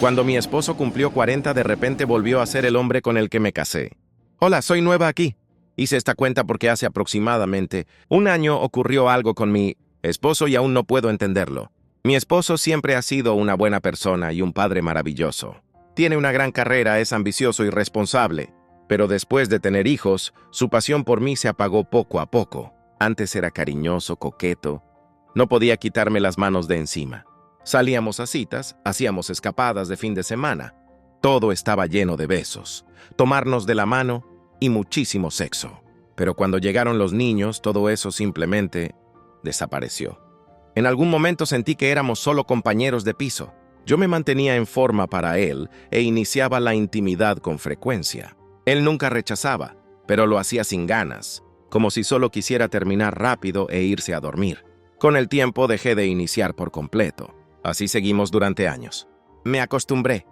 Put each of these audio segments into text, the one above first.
Cuando mi esposo cumplió 40, de repente volvió a ser el hombre con el que me casé. Hola, soy nueva aquí. Hice esta cuenta porque hace aproximadamente un año ocurrió algo con mi esposo y aún no puedo entenderlo. Mi esposo siempre ha sido una buena persona y un padre maravilloso. Tiene una gran carrera, es ambicioso y responsable. Pero después de tener hijos, su pasión por mí se apagó poco a poco. Antes era cariñoso, coqueto. No podía quitarme las manos de encima. Salíamos a citas, hacíamos escapadas de fin de semana. Todo estaba lleno de besos, tomarnos de la mano y muchísimo sexo. Pero cuando llegaron los niños, todo eso simplemente desapareció. En algún momento sentí que éramos solo compañeros de piso. Yo me mantenía en forma para él e iniciaba la intimidad con frecuencia. Él nunca rechazaba, pero lo hacía sin ganas, como si solo quisiera terminar rápido e irse a dormir. Con el tiempo dejé de iniciar por completo. Así seguimos durante años. Me acostumbré.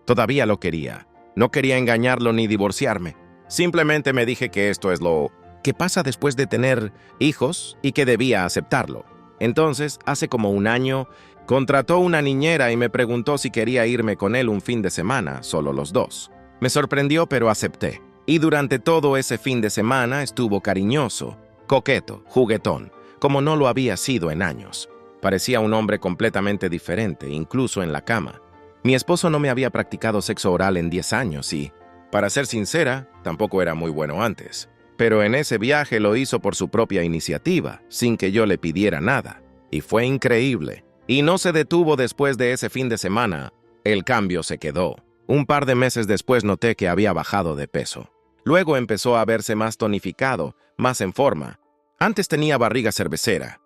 Todavía lo quería. No quería engañarlo ni divorciarme. Simplemente me dije que esto es lo que pasa después de tener hijos y que debía aceptarlo. Entonces, hace como un año, contrató una niñera y me preguntó si quería irme con él un fin de semana, solo los dos. Me sorprendió, pero acepté. Y durante todo ese fin de semana estuvo cariñoso, coqueto, juguetón, como no lo había sido en años. Parecía un hombre completamente diferente, incluso en la cama. Mi esposo no me había practicado sexo oral en 10 años y, para ser sincera, tampoco era muy bueno antes. Pero en ese viaje lo hizo por su propia iniciativa, sin que yo le pidiera nada. Y fue increíble. Y no se detuvo después de ese fin de semana. El cambio se quedó. Un par de meses después noté que había bajado de peso. Luego empezó a verse más tonificado, más en forma. Antes tenía barriga cervecera.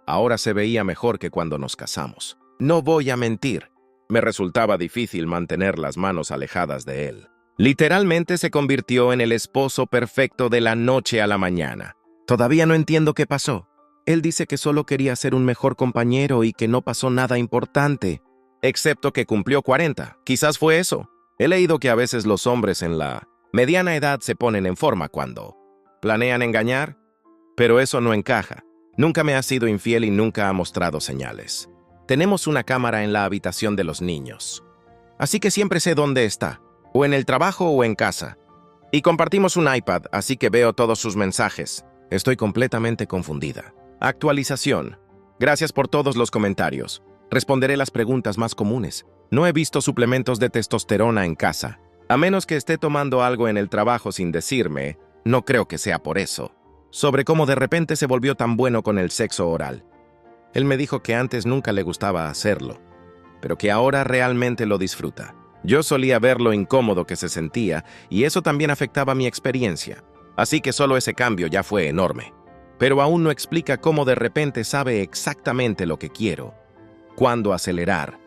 Ahora se veía mejor que cuando nos casamos. No voy a mentir. Me resultaba difícil mantener las manos alejadas de él. Literalmente se convirtió en el esposo perfecto de la noche a la mañana. Todavía no entiendo qué pasó. Él dice que solo quería ser un mejor compañero y que no pasó nada importante. Excepto que cumplió 40. Quizás fue eso. He leído que a veces los hombres en la mediana edad se ponen en forma cuando planean engañar, pero eso no encaja. Nunca me ha sido infiel y nunca ha mostrado señales. Tenemos una cámara en la habitación de los niños. Así que siempre sé dónde está, o en el trabajo o en casa. Y compartimos un iPad, así que veo todos sus mensajes. Estoy completamente confundida. Actualización. Gracias por todos los comentarios. Responderé las preguntas más comunes. No he visto suplementos de testosterona en casa. A menos que esté tomando algo en el trabajo sin decirme, no creo que sea por eso. Sobre cómo de repente se volvió tan bueno con el sexo oral. Él me dijo que antes nunca le gustaba hacerlo, pero que ahora realmente lo disfruta. Yo solía ver lo incómodo que se sentía y eso también afectaba mi experiencia. Así que solo ese cambio ya fue enorme. Pero aún no explica cómo de repente sabe exactamente lo que quiero. Cuándo acelerar,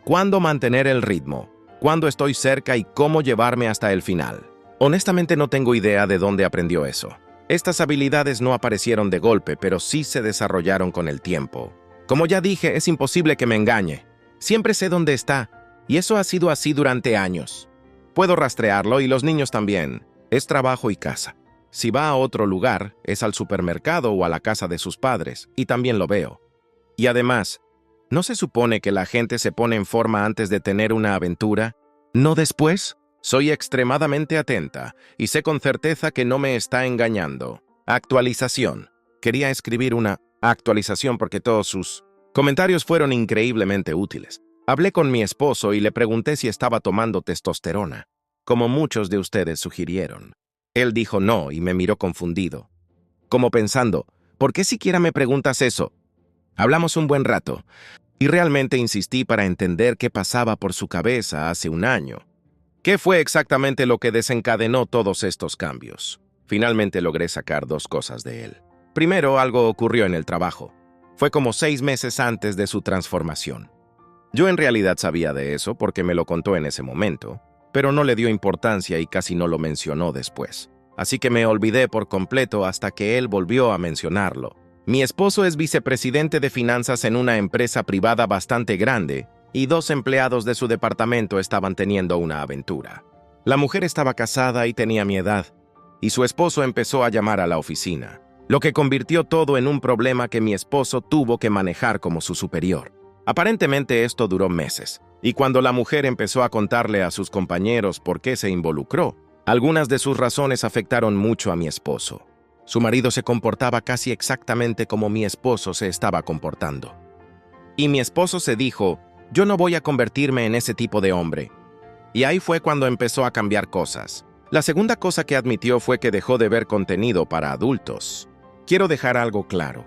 cuándo mantener el ritmo, cuándo estoy cerca y cómo llevarme hasta el final. Honestamente no tengo idea de dónde aprendió eso. Estas habilidades no aparecieron de golpe, pero sí se desarrollaron con el tiempo. Como ya dije, es imposible que me engañe. Siempre sé dónde está, y eso ha sido así durante años. Puedo rastrearlo y los niños también. Es trabajo y casa. Si va a otro lugar, es al supermercado o a la casa de sus padres, y también lo veo. Y además, ¿no se supone que la gente se pone en forma antes de tener una aventura? ¿No después? Soy extremadamente atenta y sé con certeza que no me está engañando. Actualización. Quería escribir una actualización porque todos sus comentarios fueron increíblemente útiles. Hablé con mi esposo y le pregunté si estaba tomando testosterona, como muchos de ustedes sugirieron. Él dijo no y me miró confundido, como pensando, ¿por qué siquiera me preguntas eso? Hablamos un buen rato y realmente insistí para entender qué pasaba por su cabeza hace un año. ¿Qué fue exactamente lo que desencadenó todos estos cambios? Finalmente logré sacar 2 cosas de él. Primero, algo ocurrió en el trabajo. Fue como 6 meses antes de su transformación. Yo en realidad sabía de eso porque me lo contó en ese momento, pero no le dio importancia y casi no lo mencionó después. Así que me olvidé por completo hasta que él volvió a mencionarlo. Mi esposo es vicepresidente de finanzas en una empresa privada bastante grande, y 2 empleados de su departamento estaban teniendo una aventura. La mujer estaba casada y tenía mi edad, y su esposo empezó a llamar a la oficina, lo que convirtió todo en un problema que mi esposo tuvo que manejar como su superior. Aparentemente esto duró meses, y cuando la mujer empezó a contarle a sus compañeros por qué se involucró, algunas de sus razones afectaron mucho a mi esposo. Su marido se comportaba casi exactamente como mi esposo se estaba comportando. Y mi esposo se dijo, yo no voy a convertirme en ese tipo de hombre. Y ahí fue cuando empezó a cambiar cosas. La segunda cosa que admitió fue que dejó de ver contenido para adultos. Quiero dejar algo claro.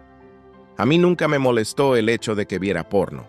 A mí nunca me molestó el hecho de que viera porno.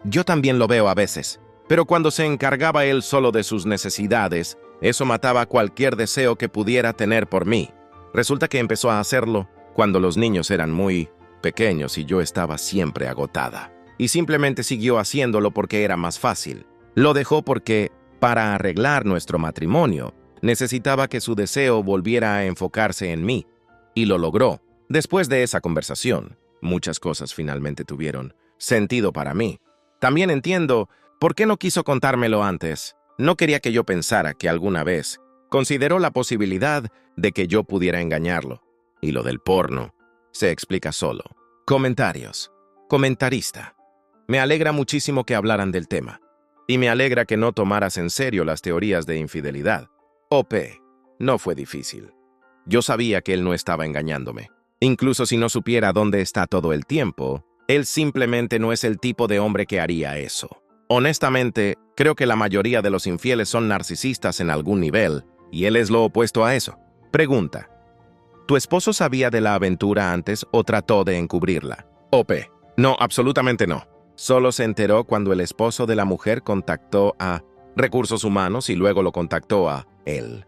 Yo también lo veo a veces, pero cuando se encargaba él solo de sus necesidades, eso mataba cualquier deseo que pudiera tener por mí. Resulta que empezó a hacerlo cuando los niños eran muy pequeños y yo estaba siempre agotada. Y simplemente siguió haciéndolo porque era más fácil. Lo dejó porque, para arreglar nuestro matrimonio, necesitaba que su deseo volviera a enfocarse en mí. Y lo logró. Después de esa conversación, muchas cosas finalmente tuvieron sentido para mí. También entiendo por qué no quiso contármelo antes. No quería que yo pensara que alguna vez consideró la posibilidad de que yo pudiera engañarlo. Y lo del porno se explica solo. Comentarios. Comentarista. Me alegra muchísimo que hablaran del tema. Y me alegra que no tomaras en serio las teorías de infidelidad. OP. No fue difícil. Yo sabía que él no estaba engañándome. Incluso si no supiera dónde está todo el tiempo, él simplemente no es el tipo de hombre que haría eso. Honestamente, creo que la mayoría de los infieles son narcisistas en algún nivel, y él es lo opuesto a eso. Pregunta. ¿Tu esposo sabía de la aventura antes o trató de encubrirla? OP. No, absolutamente no. Solo se enteró cuando el esposo de la mujer contactó a Recursos Humanos y luego lo contactó a él.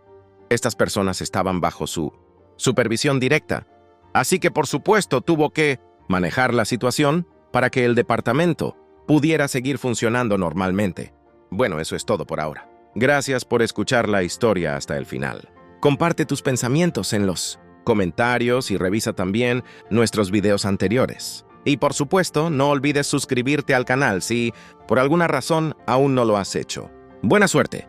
Estas personas estaban bajo su supervisión directa, así que por supuesto tuvo que manejar la situación para que el departamento pudiera seguir funcionando normalmente. Bueno, eso es todo por ahora. Gracias por escuchar la historia hasta el final. Comparte tus pensamientos en los comentarios y revisa también nuestros videos anteriores. Y por supuesto, no olvides suscribirte al canal si, por alguna razón, aún no lo has hecho. Buena suerte.